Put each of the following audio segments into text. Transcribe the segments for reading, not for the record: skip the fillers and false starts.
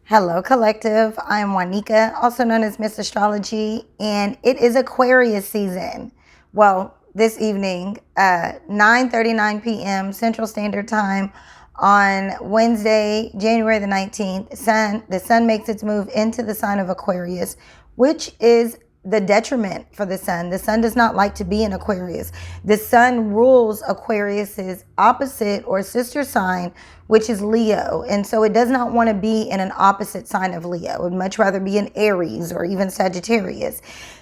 Hello, Collective. I'm Juanica, also known as Miss Astrology, and it is Aquarius season. Well, this evening, 9:39 p.m. Central Standard Time on Wednesday, January the 19th, the sun makes its move into the sign of Aquarius, which is the detriment for the sun. The sun does not like to be in Aquarius. The sun rules Aquarius's opposite or sister sign, which is Leo. And so it does not want to be in an opposite sign of Leo. It would much rather be in Aries or even Sagittarius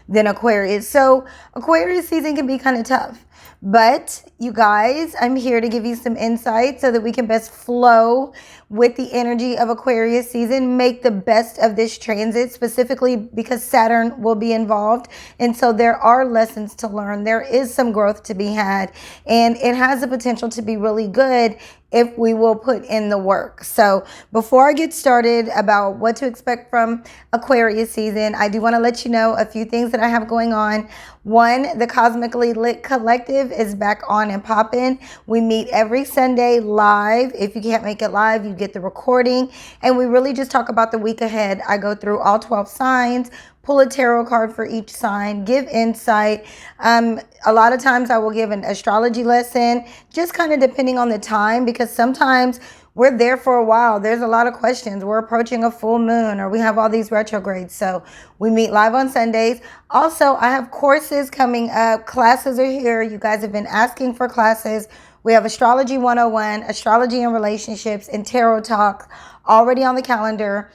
than Aquarius. So Aquarius season can be kind of tough. But you guys, I'm here to give you some insight so that we can best flow with the energy of Aquarius season, make the best of this transit, specifically because Saturn will be involved. And so there are lessons to learn. There is some growth to be had, and it has the potential to be really good if we will put in the work. So before I get started about what to expect from Aquarius season, I do want to let you know a few things that I have going on. One, the Cosmically Lit Collective is back on and popping. We meet every Sunday live. If you can't make it live, you get the recording. And we really just talk about the week ahead. I go through all 12 signs, pull a tarot card for each sign, give insight. A lot of times I will give an astrology lesson, just kind of depending on the time, because sometimes we're there for a while. There's a lot of questions. We're approaching a full moon, or we have all these retrogrades. So we meet live on Sundays. Also, I have courses coming up. Classes are here. You guys have been asking for classes. We have Astrology 101, Astrology and Relationships, and Tarot Talk already on the calendar.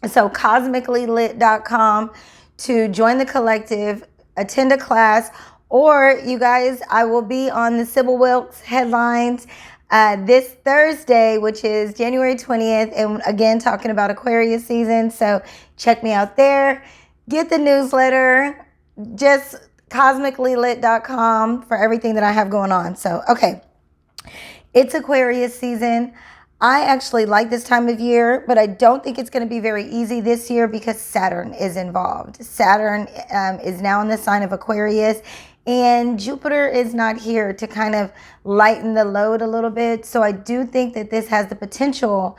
So cosmicallylit.com to join the collective, attend a class, or you guys, I will be on the Sybil Wilkes headlines this Thursday, which is January 20th, and again, talking about Aquarius season. So check me out there. Get the newsletter, just cosmicallylit.com for everything that I have going on. So, okay, it's Aquarius season. I actually like this time of year, but I don't think it's going to be very easy this year because Saturn is involved. Saturn is now in the sign of Aquarius, and Jupiter is not here to kind of lighten the load a little bit. So I do think that this has the potential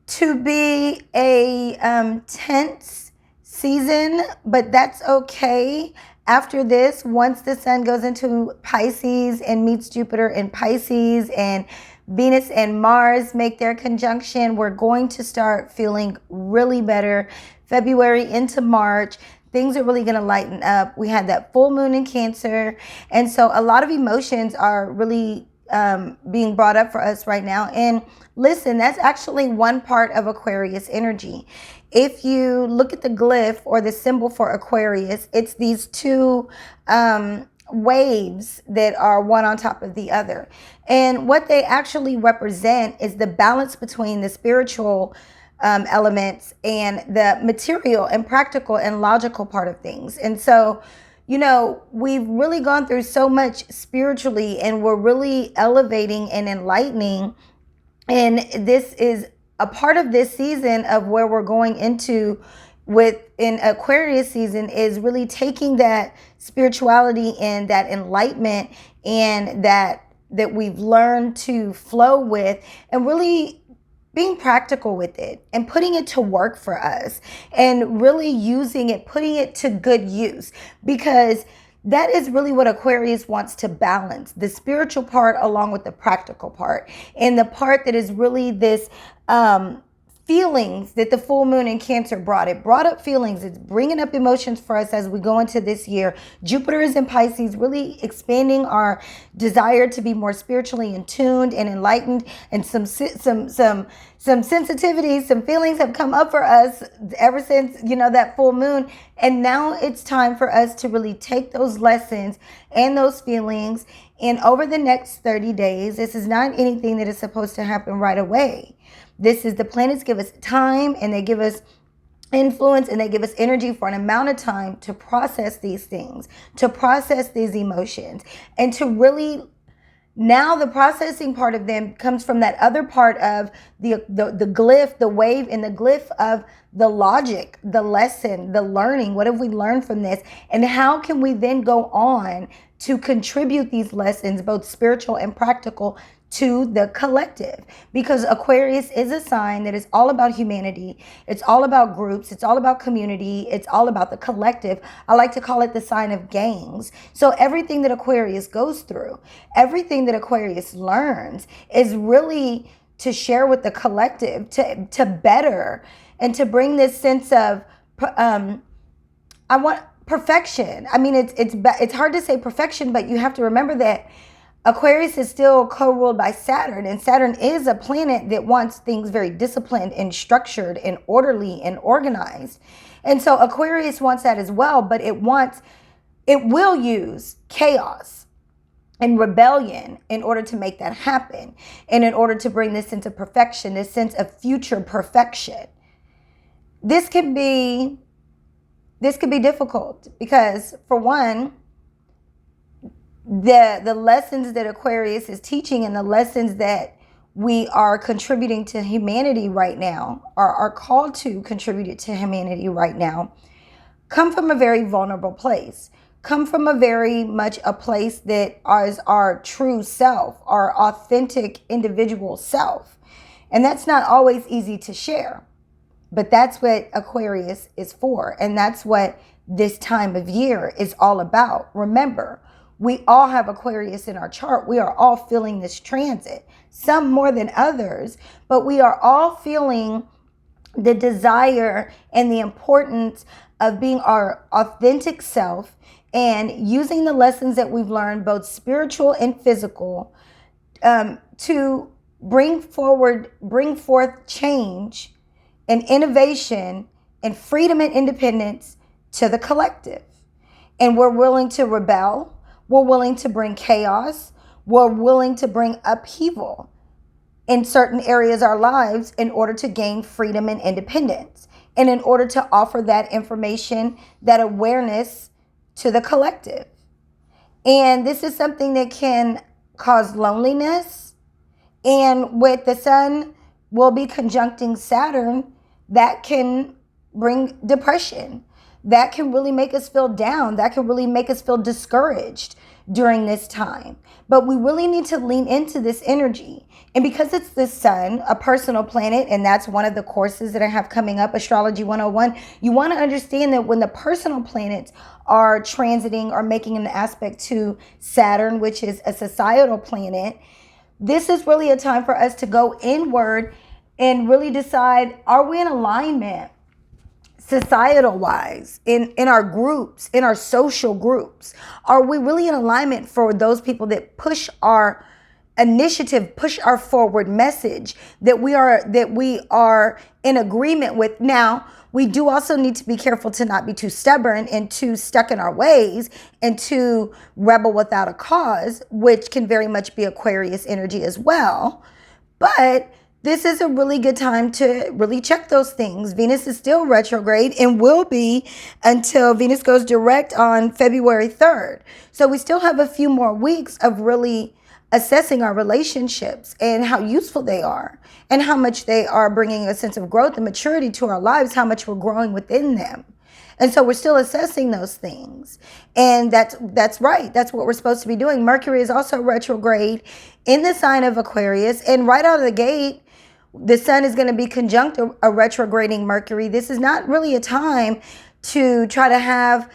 to be a tense season, but that's okay. After this, once the sun goes into Pisces and meets Jupiter in Pisces, and Venus and Mars make their conjunction, we're going to start feeling really better. February into March, things are really going to lighten up. We had that full moon in Cancer, and so a lot of emotions are really being brought up for us right now. And listen, that's actually one part of Aquarius energy. If you look at the glyph or the symbol for Aquarius, it's these two waves that are one on top of the other. And what they actually represent is the balance between the spiritual elements and the material and practical and logical part of things. And so, you know, we've really gone through so much spiritually, and we're really elevating and enlightening. And this is a part of this season of where we're going into in Aquarius season, is really taking that spirituality and that enlightenment and that we've learned to flow with, and really being practical with it and putting it to work for us, and really using it, putting it to good use, because that is really what Aquarius wants to balance, the spiritual part along with the practical part, and the part that is really this feelings that the full moon in Cancer brought. It brought up feelings. It's bringing up emotions for us as we go into this year. Jupiter is in Pisces, really expanding our desire to be more spiritually in tuned and enlightened. And some sensitivities, some feelings have come up for us ever since, you know, that full moon. And now it's time for us to really take those lessons and those feelings. And over the next 30 days, this is not anything that is supposed to happen right away. This is, the planets give us time, and they give us influence, and they give us energy for an amount of time to process these things, to process these emotions, and to really, now the processing part of them comes from that other part of the glyph, the wave, and the glyph of the logic, the lesson, the learning. What have we learned from this? And how can we then go on to contribute these lessons, both spiritual and practical, to the collective, because Aquarius is a sign that is all about humanity. It's all about groups. It's all about community. It's all about the collective. I like to call it the sign of gangs. So everything that Aquarius goes through, everything that Aquarius learns is really to share with the collective, to better and to bring this sense of I want perfection. I mean, it's hard to say perfection, but you have to remember that Aquarius is still co-ruled by Saturn, and Saturn is a planet that wants things very disciplined and structured and orderly and organized. And so Aquarius wants that as well, but it will use chaos and rebellion in order to make that happen, and in order to bring this sense of perfection, this sense of future perfection. This could be difficult because, for one, the lessons that Aquarius is teaching and the lessons that we are contributing to humanity right now, are called to contribute to humanity right now, come from a very vulnerable place, come from a very much a place that is our true self, our authentic individual self. And that's not always easy to share, but that's what Aquarius is for. And that's what this time of year is all about. Remember, we all have Aquarius in our chart. We are all feeling this transit, some more than others, but we are all feeling the desire and the importance of being our authentic self and using the lessons that we've learned, both spiritual and physical, to bring forth change and innovation and freedom and independence to the collective. And we're willing to rebel. We're willing to bring chaos. We're willing to bring upheaval in certain areas of our lives in order to gain freedom and independence, and in order to offer that information, that awareness to the collective. And this is something that can cause loneliness. And with the sun will be conjuncting Saturn, that can bring depression. That can really make us feel down. That can really make us feel discouraged during this time. But we really need to lean into this energy. And because it's the sun, a personal planet, and that's one of the courses that I have coming up, Astrology 101, you want to understand that when the personal planets are transiting or making an aspect to Saturn, which is a societal planet, this is really a time for us to go inward and really decide, are we in alignment societal wise, in our groups, in our social groups? Are we really in alignment for those people that push our initiative, push our forward message, that we are in agreement with? Now, we do also need to be careful to not be too stubborn and too stuck in our ways and too rebel without a cause, which can very much be Aquarius energy as well. But this is a really good time to really check those things. Venus is still retrograde and will be until Venus goes direct on February 3rd. So we still have a few more weeks of really assessing our relationships and how useful they are and how much they are bringing a sense of growth and maturity to our lives, how much we're growing within them. And so we're still assessing those things. And that's right. That's what we're supposed to be doing. Mercury is also retrograde in the sign of Aquarius. And right out of the gate, the sun is going to be conjunct a retrograding Mercury. This is not really a time to try to have,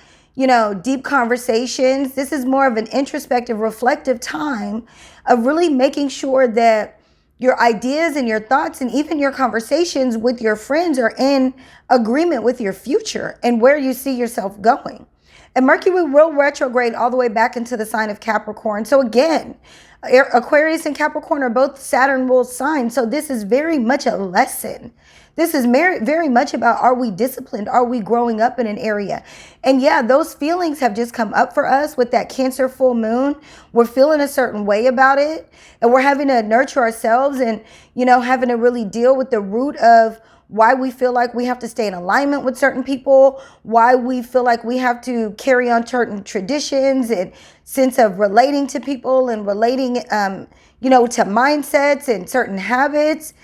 deep conversations. This is more of an introspective, reflective time of really making sure that your ideas and your thoughts and even your conversations with your friends are in agreement with your future and where you see yourself going. And Mercury will retrograde all the way back into the sign of Capricorn. So again, Aquarius and Capricorn are both Saturn ruled signs. So this is very much a lesson. This is very much about, are we disciplined? Are we growing up in an area? And yeah, those feelings have just come up for us with that Cancer full moon. We're feeling a certain way about it. And we're having to nurture ourselves and, having to really deal with the root of why we feel like we have to stay in alignment with certain people, why we feel like we have to carry on certain traditions and sense of relating to people and relating, to mindsets and certain habits.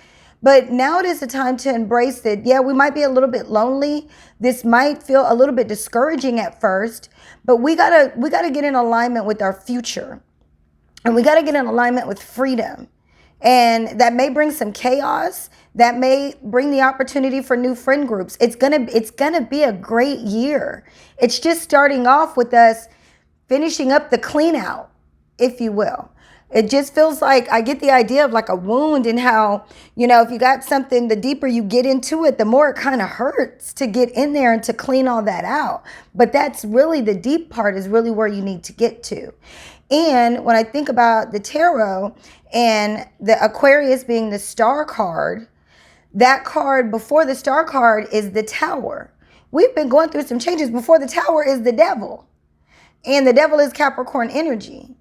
But now it is the time to embrace that. Yeah, we might be a little bit lonely. This might feel a little bit discouraging at first, but we gotta get in alignment with our future, and we gotta get in alignment with freedom. And that may bring some chaos. That may bring the opportunity for new friend groups. It's gonna be a great year. It's just starting off with us finishing up the clean out, if you will. It just feels like I get the idea of like a wound, and how, if you got something, the deeper you get into it, the more it kind of hurts to get in there and to clean all that out. But that's really the deep part, is really where you need to get to. And when I think about the tarot and the Aquarius being the star card, that card before the star card is the Tower. We've been going through some changes. Before the Tower is the Devil. And the Devil is Capricorn energy.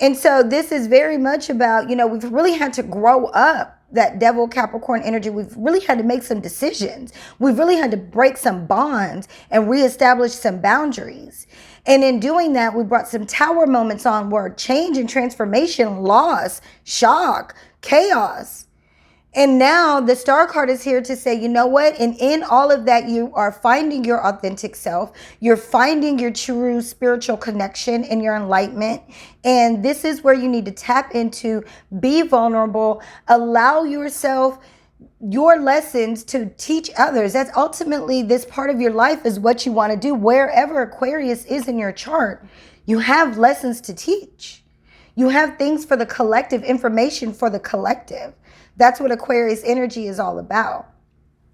And so this is very much about, we've really had to grow up that Devil Capricorn energy. We've really had to make some decisions. We've really had to break some bonds and reestablish some boundaries. And in doing that, we brought some Tower moments on, where change and transformation, loss, shock, chaos. And now the star card is here to say, you know what? And in all of that, you are finding your authentic self. You're finding your true spiritual connection and your enlightenment. And this is where you need to tap into, be vulnerable, allow yourself your lessons to teach others. That's ultimately, this part of your life is what you want to do. Wherever Aquarius is in your chart, you have lessons to teach. You have things for the collective, information for the collective. That's what Aquarius energy is all about.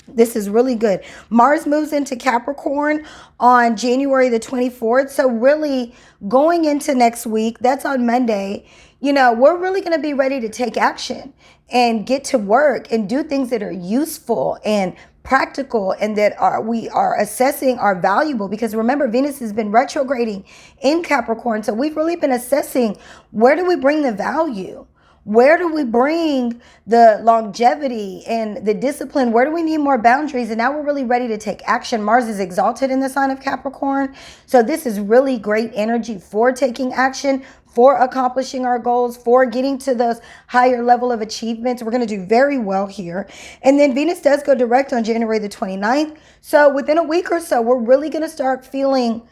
This is really good. Mars moves into Capricorn on January the 24th. So really going into next week, that's on Monday, we're really going to be ready to take action and get to work and do things that are useful and practical, and that we are assessing are valuable. Because remember, Venus has been retrograding in Capricorn. So we've really been assessing, where do we bring the value? Where do we bring the longevity and the discipline? Where do we need more boundaries? And now we're really ready to take action. Mars is exalted in the sign of Capricorn. So this is really great energy for taking action, for accomplishing our goals, for getting to those higher level of achievements. We're going to do very well here. And then Venus does go direct on January the 29th. So within a week or so, we're really going to start feeling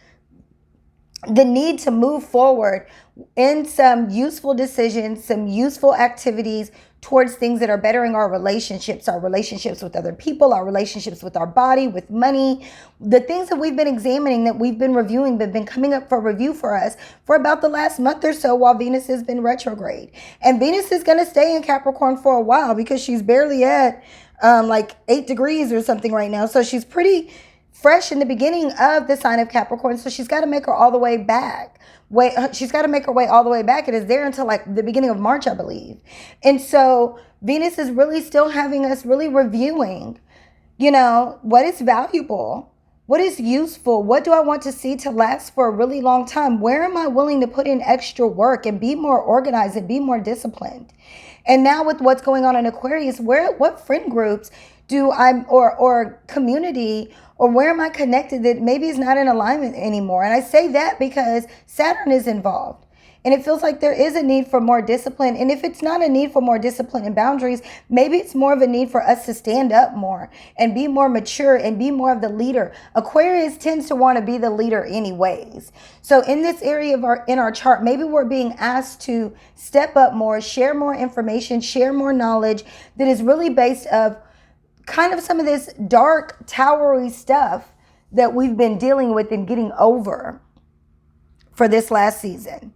the need to move forward in some useful decisions, some useful activities towards things that are bettering our relationships with other people, our relationships with our body, with money, the things that we've been examining, that we've been reviewing, that have been coming up for review for us for about the last month or so, while Venus has been retrograde. And Venus is going to stay in Capricorn for a while, because she's barely at like 8 degrees or something right now. So she's pretty fresh in the beginning of the sign of Capricorn. So she's got to make her all the way back. She's got to make her way all the way back. It is there until like the beginning of March, I believe. And so Venus is really still having us really reviewing, what is valuable, what is useful, what do I want to see to last for a really long time? Where am I willing to put in extra work and be more organized and be more disciplined? And now with what's going on in Aquarius, what friend groups do I, or community, or where am I connected that maybe is not in alignment anymore? And I say that because Saturn is involved. And it feels like there is a need for more discipline. And if it's not a need for more discipline and boundaries, maybe it's more of a need for us to stand up more and be more mature and be more of the leader. Aquarius tends to want to be the leader anyways. So in this area of our chart, maybe we're being asked to step up more, share more information, share more knowledge that is really based of kind of some of this dark, towery stuff that we've been dealing with and getting over for this last season.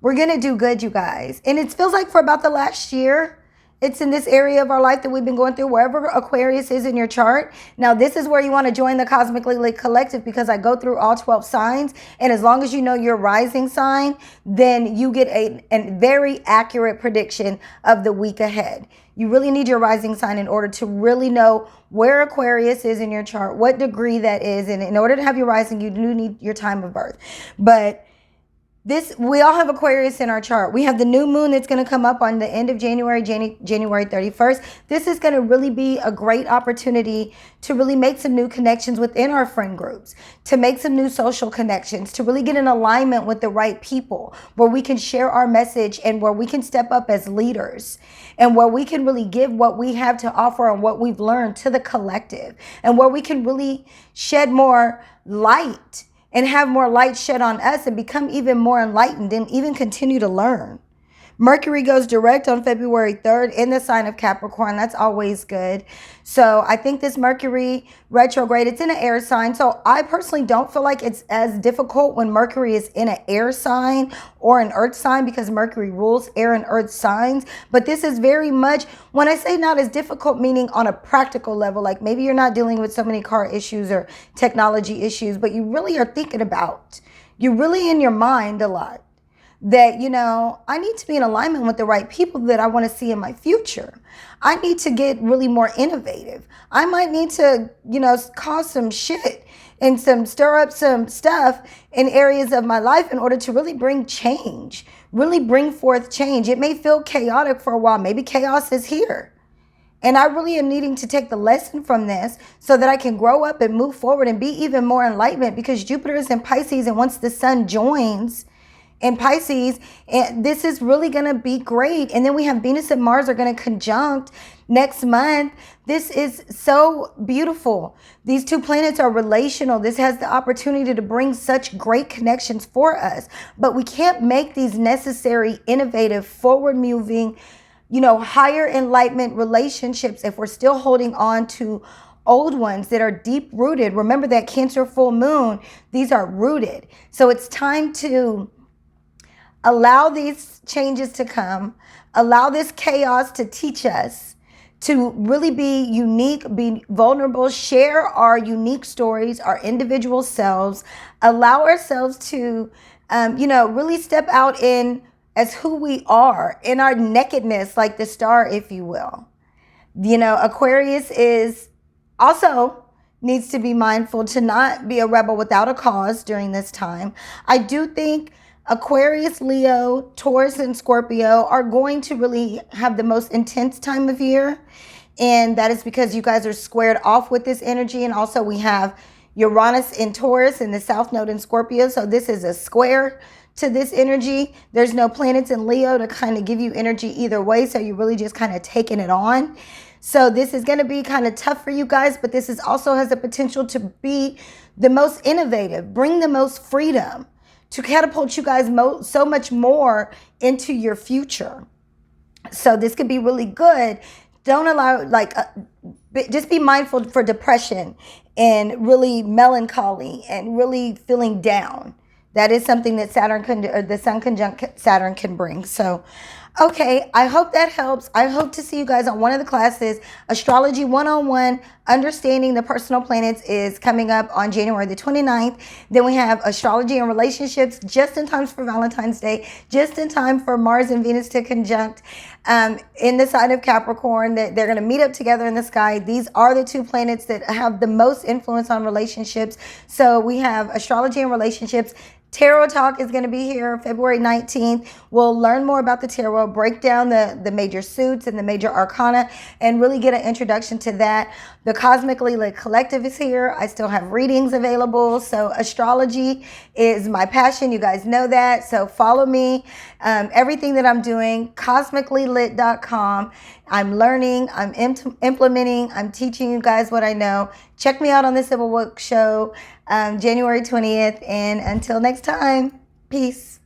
We're going to do good, you guys. And it feels like for about the last year, it's in this area of our life that we've been going through, wherever Aquarius is in your chart. Now, this is where you want to join the Cosmically Lit Collective, because I go through all 12 signs. And as long as you know your rising sign, then you get a very accurate prediction of the week ahead. You really need your rising sign in order to really know where Aquarius is in your chart, what degree that is. And in order to have your rising, you do need your time of birth. But we all have Aquarius in our chart. We have the new moon that's going to come up on the end of January 31st. This is going to really be a great opportunity to really make some new connections within our friend groups, to make some new social connections, to really get in alignment with the right people, where we can share our message and where we can step up as leaders, and where we can really give what we have to offer and what we've learned to the collective, and where we can really shed more light and have more light shed on us and become even more enlightened and even continue to learn. Mercury goes direct on February 3rd in the sign of Capricorn. That's always good. So I think this Mercury retrograde, it's in an air sign. So I personally don't feel like it's as difficult when Mercury is in an air sign or an earth sign, because Mercury rules air and earth signs. But this is very much, when I say not as difficult, meaning on a practical level, like maybe you're not dealing with so many car issues or technology issues, but you really are thinking about, you're really in your mind a lot, that, you know, I need to be in alignment with the right people that I want to see in my future. I need to get really more innovative. I might need to, you know, cause some shit and stir up some stuff in areas of my life in order to really bring change, really bring forth change. It may feel chaotic for a while. Maybe chaos is here. And I really am needing to take the lesson from this so that I can grow up and move forward and be even more enlightenment, because Jupiter is in Pisces, and once the sun joins in Pisces, and this is really going to be great. And then we have Venus and Mars are going to conjunct next month. This is so beautiful. These two planets are relational. This has the opportunity to bring such great connections for us, but we can't make these necessary, innovative, forward moving, you know, higher enlightenment relationships if we're still holding on to old ones that are deep rooted. Remember that Cancer full moon, these are rooted. So it's time to allow these changes to come, allow this chaos to teach us to really be unique, be vulnerable, share our unique stories, our individual selves, allow ourselves to, really step out in as who we are, in our nakedness, like the star, if you will. You know, Aquarius is also needs to be mindful to not be a rebel without a cause during this time. I do think Aquarius, Leo, Taurus, and Scorpio are going to really have the most intense time of year. And that is because you guys are squared off with this energy. And also we have Uranus in Taurus and the South Node in Scorpio. So this is a square to this energy. There's no planets in Leo to kind of give you energy either way. So you're really just kind of taking it on. So this is going to be kind of tough for you guys, but this is also has the potential to be the most innovative, bring the most freedom, to catapult you guys so much more into your future. So this could be really good. Don't allow, just be mindful for depression and really melancholy and really feeling down. That is something that the Sun conjunct Saturn can bring. So, okay, I hope that helps. I hope to see you guys on one of the classes. Astrology 101, Understanding the Personal Planets, is coming up on January the 29th. Then we have Astrology and Relationships, just in time for Valentine's Day, just in time for Mars and Venus to conjunct in the sign of Capricorn. That they're going to meet up together in the sky. These are the two planets that have the most influence on relationships. So we have Astrology and Relationships. Tarot Talk is going to be here February 19th. We'll learn more about the tarot, break down the major suits and the major arcana, and really get an introduction to that. The Cosmically Lit Collective is here. I still have readings available. So astrology is my passion. You guys know that. So follow me. Everything that I'm doing, cosmicallylit.com. I'm learning, I'm implementing, I'm teaching you guys what I know. Check me out on the Civil Book Show, January 20th. And until next time, peace.